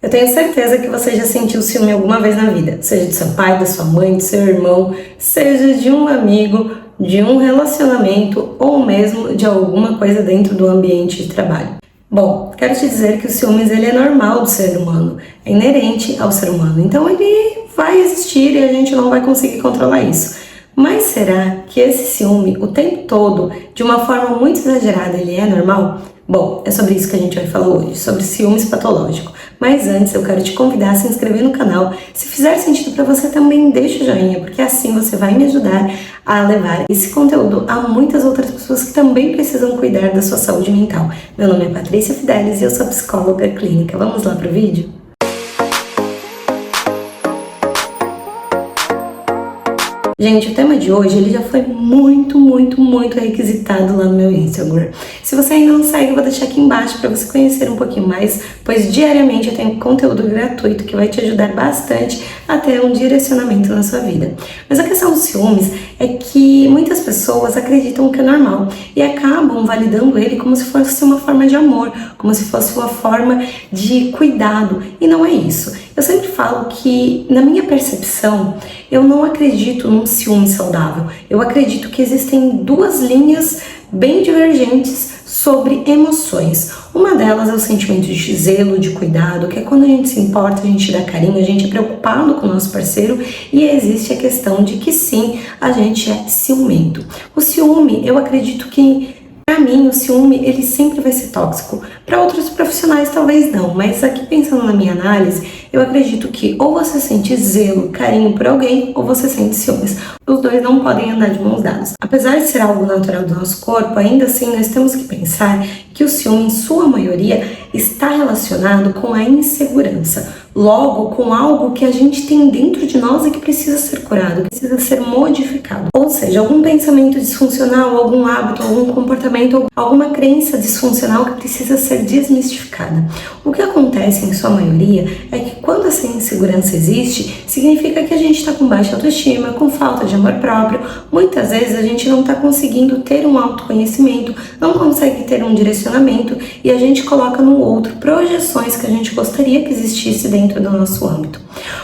Eu tenho certeza que você já sentiu ciúme alguma vez na vida, seja do seu pai, da sua mãe, do seu irmão, seja de um amigo, de um relacionamento ou mesmo de alguma coisa dentro do ambiente de trabalho. Bom, quero te dizer que o ciúmes ele é normal do ser humano, é inerente ao ser humano, então ele vai existir e a gente não vai conseguir controlar isso. Mas será que esse ciúme o tempo todo, de uma forma muito exagerada, ele é normal? Bom, é sobre isso que a gente vai falar hoje, sobre ciúmes patológico. Mas antes eu quero te convidar a se inscrever no canal. Se fizer sentido para você também deixa o joinha, porque assim você vai me ajudar a levar esse conteúdo a muitas outras pessoas que também precisam cuidar da sua saúde mental. Meu nome é Patrícia Fidelis e eu sou psicóloga clínica. Vamos lá pro vídeo? Gente, o tema de hoje ele já foi muito requisitado lá no meu Instagram. Se você ainda não segue, eu vou deixar aqui embaixo para você conhecer um pouquinho mais, pois diariamente eu tenho conteúdo gratuito que vai te ajudar bastante a ter um direcionamento na sua vida. Mas a questão dos ciúmes é que muitas pessoas acreditam que é normal e acabam validando ele como se fosse uma forma de amor, como se fosse uma forma de cuidado, e não é isso. Eu sempre falo que, na minha percepção, eu não acredito num ciúme saudável. Eu acredito que existem duas linhas bem divergentes sobre emoções. Uma delas é o sentimento de zelo, de cuidado, que é quando a gente se importa, a gente dá carinho, a gente é preocupado com o nosso parceiro, e existe a questão de que sim, a gente é ciumento. O ciúme, eu acredito que para mim, o ciúme, ele sempre vai ser tóxico. Para outros profissionais, talvez não, mas aqui pensando na minha análise, eu acredito que ou você sente zelo, carinho por alguém, ou você sente ciúmes. Os dois não podem andar de mãos dadas. Apesar de ser algo natural do nosso corpo, ainda assim nós temos que pensar que o ciúme, em sua maioria, está relacionado com a insegurança. Logo, com algo que a gente tem dentro de nós e que precisa ser curado, precisa ser modificado. Ou seja, algum pensamento disfuncional, algum hábito, algum comportamento, alguma crença disfuncional que precisa ser desmistificada. O que acontece, em sua maioria, é que quando essa insegurança existe, significa que a gente está com baixa autoestima, com falta de amor próprio. Muitas vezes a gente não está conseguindo ter um autoconhecimento, não consegue ter um direcionamento e a gente coloca no outro projeções que a gente gostaria que existisse dentro do nosso âmbito.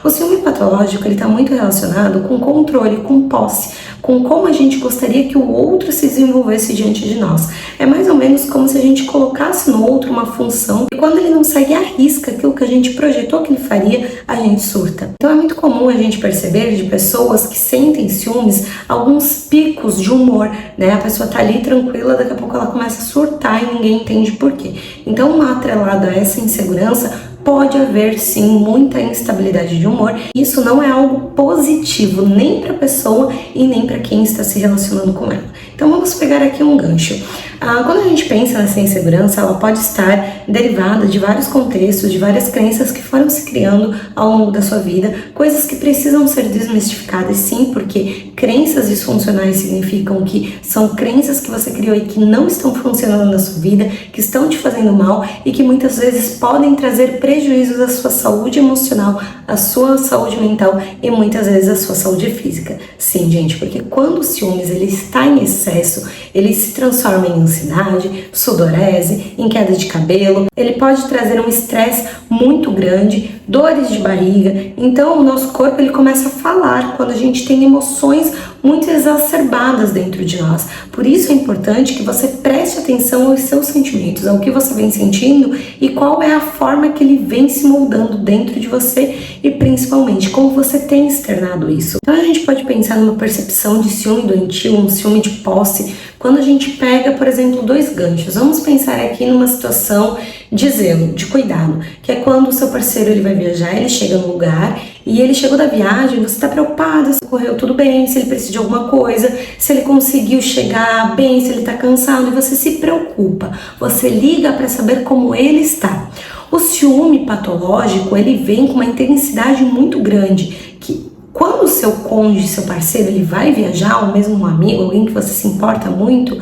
O ciúme patológico ele está muito relacionado com controle, com posse, com como a gente gostaria que o outro se desenvolvesse diante de nós. É mais ou menos como se a gente colocasse no outro uma função e quando ele não segue à risca aquilo que a gente projetou que ele faria, a gente surta. Então é muito comum a gente perceber de pessoas que sentem ciúmes alguns picos de humor, né? A pessoa tá ali tranquila, daqui a pouco ela começa a surtar e ninguém entende por quê. Então, atrelado a essa insegurança, pode haver sim muita instabilidade de humor. Isso não é algo positivo nem para a pessoa e nem para quem está se relacionando com ela. Então vamos pegar aqui um gancho. Quando a gente pensa nessa insegurança, ela pode estar derivada de vários contextos, de várias crenças que foram se criando ao longo da sua vida, coisas que precisam ser desmistificadas sim, porque crenças disfuncionais significam que são crenças que você criou e que não estão funcionando na sua vida, que estão te fazendo mal e que muitas vezes podem trazer prejuízos à sua saúde emocional, à sua saúde mental e muitas vezes à sua saúde física. Sim, gente, porque quando o ciúmes ele está em excesso, ele se transforma em ansiedade, sudorese, em queda de cabelo, ele pode trazer um estresse muito grande, dores de barriga. Então o nosso corpo ele começa a falar quando a gente tem emoções muito exacerbadas dentro de nós. Por isso é importante que você preste atenção aos seus sentimentos, ao que você vem sentindo e qual é a forma que ele vem se moldando dentro de você e principalmente como você tem externado isso. Então a gente pode pensar numa percepção de ciúme doentio, um ciúme de posse, quando a gente pega, por exemplo, dois ganchos. Vamos pensar aqui numa situação de zelo, de cuidado, que é quando o seu parceiro ele vai viajar, ele chega no lugar e ele chegou da viagem, você está preocupado se correu tudo bem, se ele precisa de alguma coisa, se ele conseguiu chegar bem, se ele está cansado, e você se preocupa, você liga para saber como ele está. O ciúme patológico, ele vem com uma intensidade muito grande, que quando o seu cônjuge, seu parceiro, ele vai viajar, ou mesmo um amigo, alguém que você se importa muito,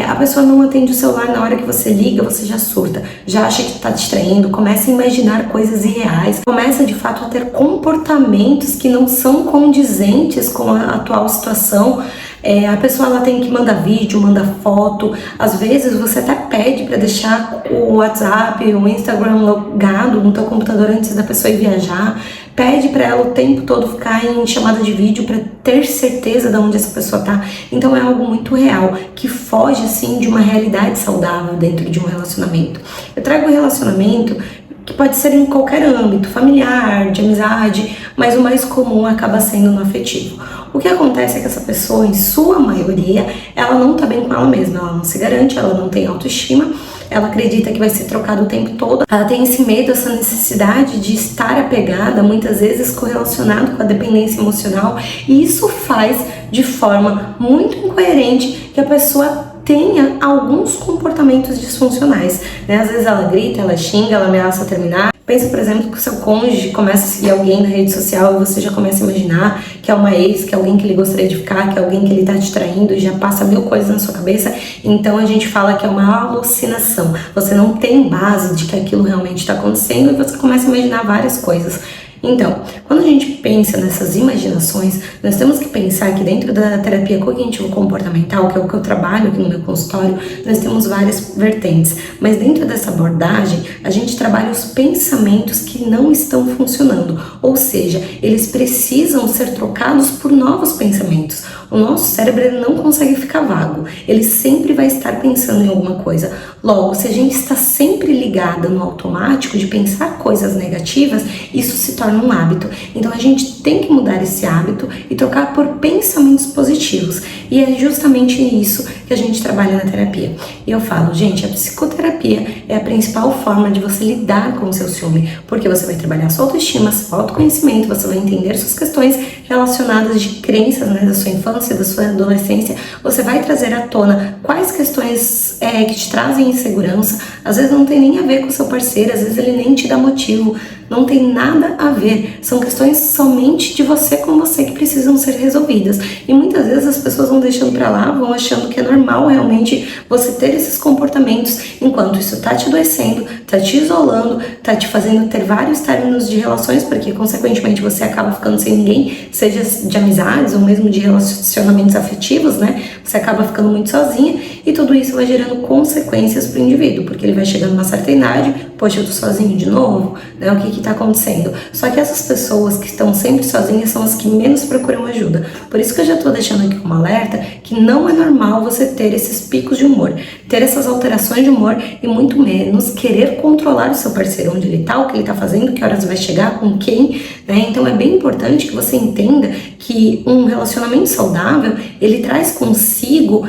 a pessoa não atende o celular na hora que você liga, você já surta, já acha que está distraindo, começa a imaginar coisas irreais, começa de fato a ter comportamentos que não são condizentes com a atual situação, A pessoa ela tem que mandar vídeo, mandar foto, às vezes você até pede para deixar o WhatsApp, o Instagram logado no teu computador antes da pessoa ir viajar, pede para ela o tempo todo ficar em chamada de vídeo para ter certeza de onde essa pessoa tá. Então é algo muito real, que foge assim de uma realidade saudável dentro de um relacionamento. Eu trago um relacionamento que pode ser em qualquer âmbito, familiar, de amizade, mas o mais comum acaba sendo no afetivo. O que acontece é que essa pessoa, em sua maioria, ela não tá bem com ela mesma, ela não se garante, ela não tem autoestima, ela acredita que vai ser trocada o tempo todo, ela tem esse medo, essa necessidade de estar apegada, muitas vezes correlacionado com a dependência emocional, e isso faz de forma muito incoerente que a pessoa tenha alguns comportamentos disfuncionais, né? Às vezes ela grita, ela xinga, ela ameaça terminar. Pensa, por exemplo, que o seu cônjuge começa a seguir alguém na rede social e você já começa a imaginar que é uma ex, que é alguém que ele gostaria de ficar, que é alguém que ele tá te traindo e já passa mil coisas na sua cabeça. Então a gente fala que é uma alucinação. Você não tem base de que aquilo realmente está acontecendo e você começa a imaginar várias coisas. Então, quando a gente pensa nessas imaginações, nós temos que pensar que dentro da terapia cognitivo-comportamental, que é o que eu trabalho aqui no meu consultório, nós temos várias vertentes. Mas dentro dessa abordagem, a gente trabalha os pensamentos que não estão funcionando. Ou seja, eles precisam ser trocados por novos pensamentos. O nosso cérebro ele não consegue ficar vago. Ele sempre vai estar pensando em alguma coisa. Logo, se a gente está sempre ligada no automático de pensar coisas negativas, isso se torna um hábito. Então a gente tem que mudar esse hábito e trocar por pensamentos positivos. E é justamente isso que a gente trabalha na terapia. E eu falo, gente, a psicoterapia é a principal forma de você lidar com o seu ciúme, porque você vai trabalhar sua autoestima, seu autoconhecimento, você vai entender suas questões relacionadas de crenças, né, da sua infância, da sua adolescência. Você vai trazer à tona quais questões que te trazem insegurança. Às vezes não tem nem a ver com o seu parceiro, às vezes ele nem te dá motivo, não tem nada a ver. São questões somente de você com você que precisam ser resolvidas. E muitas vezes as pessoas vão deixando pra lá, vão achando que é normal realmente você ter esses comportamentos, enquanto isso tá te adoecendo, tá te isolando, tá te fazendo ter vários términos de relações, porque consequentemente você acaba ficando sem ninguém, seja de amizades ou mesmo de relacionamentos afetivos, né? Você acaba ficando muito sozinha e tudo isso vai gerando consequências pro indivíduo, porque ele vai chegando numa certa idade, poxa, eu tô sozinho de novo, né? O que tá acontecendo? Só que essas pessoas que estão sempre sozinhas são as que menos procuram ajuda. Por isso que eu já tô deixando aqui como alerta que não é normal você ter esses picos de humor, ter essas alterações de humor e muito menos querer controlar o seu parceiro, onde ele tá, o que ele tá fazendo, que horas vai chegar, com quem, né? Então é bem importante que você entenda que um relacionamento saudável, ele traz consigo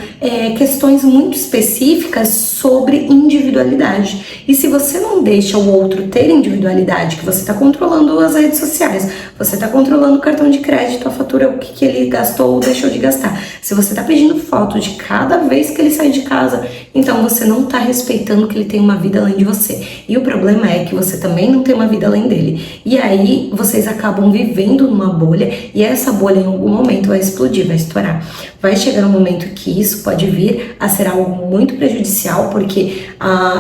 questões muito específicas sobre individualidade. E se você não deixa o outro ter individualidade, que você está controlando as redes sociais, você está controlando o cartão de crédito, a fatura, o que ele gastou ou deixou de gastar. Se você está pedindo foto de cada vez que ele sai de casa, então você não está respeitando que ele tem uma vida além de você. E o problema é que você também não tem uma vida além dele. E aí vocês acabam vivendo numa bolha e essa bolha em algum momento vai explodir, vai estourar. Vai chegar um momento que isso pode vir a ser algo muito prejudicial, porque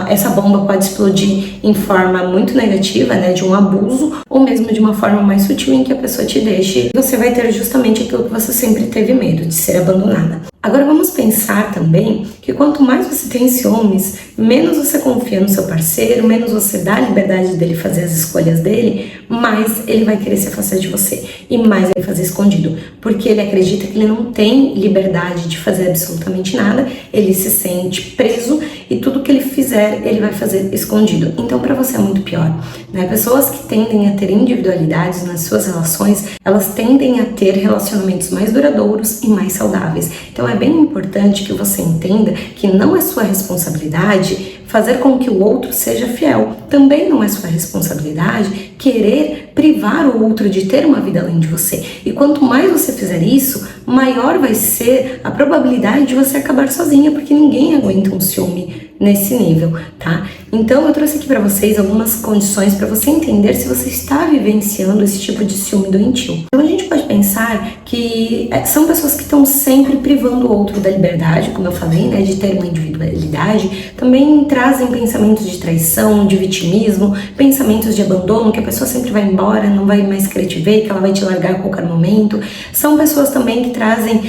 essa bomba pode explodir em forma muito negativa, né, de um abuso, ou mesmo de uma forma mais sutil em que a pessoa te deixe. Você vai ter justamente aquilo que você sempre teve medo, de ser abandonada. Agora vamos pensar também que quanto mais você tem ciúmes, menos você confia no seu parceiro, menos você dá a liberdade dele fazer as escolhas dele, mais ele vai querer se afastar de você e mais ele vai fazer escondido, porque ele acredita que ele não tem liberdade de fazer absolutamente nada, ele se sente preso e tudo que ele fizer ele vai fazer escondido. Então para você é muito pior, né? Pessoas que tendem a ter individualidades nas suas relações, elas tendem a ter relacionamentos mais duradouros e mais saudáveis. Então é bem importante que você entenda que não é sua responsabilidade fazer com que o outro seja fiel. Também não é sua responsabilidade querer privar o outro de ter uma vida além de você. E quanto mais você fizer isso, maior vai ser a probabilidade de você acabar sozinha, porque ninguém aguenta um ciúme nesse nível, tá? Então eu trouxe aqui para vocês algumas condições para você entender se você está vivenciando esse tipo de ciúme doentio. Então a gente pode pensar que que são pessoas que estão sempre privando o outro da liberdade, como eu falei, né, de ter uma individualidade. Também trazem pensamentos de traição, de vitimismo, pensamentos de abandono, que a pessoa sempre vai embora, não vai mais querer te ver, que ela vai te largar a qualquer momento. São pessoas também que trazem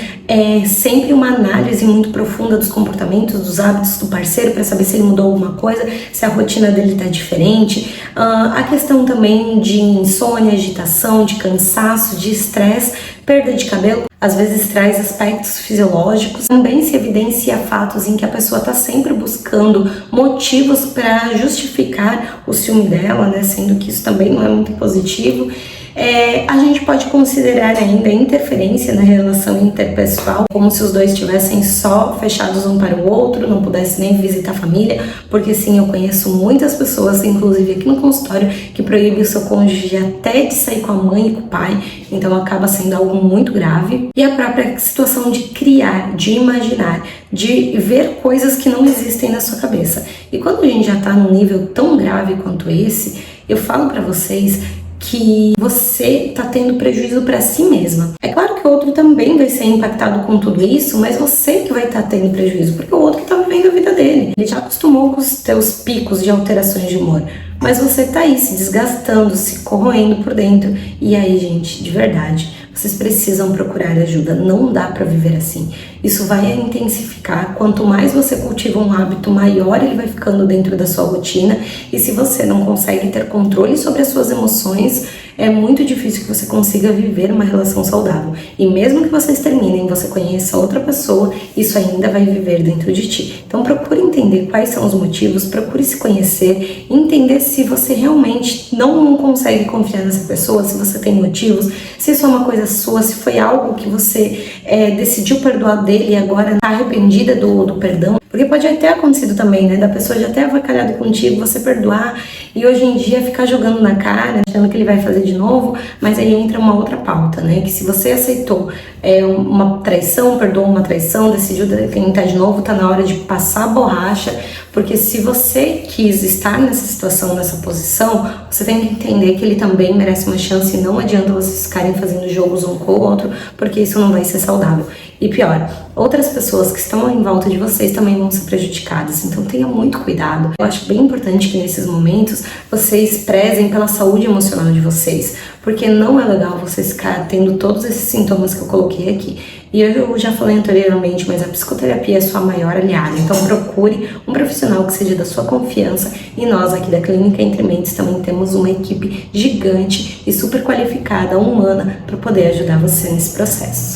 sempre uma análise muito profunda dos comportamentos, dos hábitos do parceiro, para saber se ele mudou alguma coisa, se a rotina dele está diferente. A questão também de insônia, agitação, de cansaço, de estresse, perda de cabelo, às vezes traz aspectos fisiológicos. Também se evidencia fatos em que a pessoa está sempre buscando motivos para justificar o ciúme dela, né? Sendo que isso também não é muito positivo. A gente pode considerar ainda a interferência na relação interpessoal, como se os dois estivessem só fechados um para o outro, não pudessem nem visitar a família, porque sim, eu conheço muitas pessoas, inclusive aqui no consultório, que proíbem o seu cônjuge até de sair com a mãe e com o pai, então acaba sendo algo muito grave. E a própria situação de criar, de imaginar, de ver coisas que não existem na sua cabeça. E quando a gente já está num nível tão grave quanto esse, eu falo para vocês que você está tendo prejuízo para si mesma. É claro que o outro também vai ser impactado com tudo isso, mas você que vai estar tendo prejuízo, porque o outro que está vivendo a vida dele. Ele já acostumou com os teus picos de alterações de humor, mas você tá aí se desgastando, se corroendo por dentro. E aí, gente, de verdade, vocês precisam procurar ajuda. Não dá para viver assim. Isso vai intensificar. Quanto mais você cultiva um hábito, maior ele vai ficando dentro da sua rotina. E se você não consegue ter controle sobre as suas emoções, é muito difícil que você consiga viver uma relação saudável. E mesmo que vocês terminem, você conheça outra pessoa, isso ainda vai viver dentro de ti. Então procure entender quais são os motivos, procure se conhecer, entender se você realmente não consegue confiar nessa pessoa, se você tem motivos, se isso é uma coisa sua, se foi algo que você decidiu perdoar dele e agora está arrependida do perdão. Porque pode até ter acontecido também, né, da pessoa já ter avacalhado contigo, você perdoar e hoje em dia ficar jogando na cara, achando que ele vai fazer de novo, mas aí entra uma outra pauta, né, que se você aceitou uma traição, perdoou uma traição, decidiu tentar de novo, tá na hora de passar a borracha, porque se você quis estar nessa situação, nessa posição, você tem que entender que ele também merece uma chance e não adianta vocês ficarem fazendo jogos um com o outro, porque isso não vai ser saudável. E pior, outras pessoas que estão em volta de vocês também vão ser prejudicadas, então tenha muito cuidado. Eu acho bem importante que nesses momentos vocês prezem pela saúde emocional de vocês, porque não é legal vocês ficar tendo todos esses sintomas que eu coloquei aqui. E eu já falei anteriormente, mas a psicoterapia é sua maior aliada, então procure um profissional que seja da sua confiança, e nós aqui da Clínica Entre Mentes também temos uma equipe gigante e super qualificada, humana, para poder ajudar você nesse processo.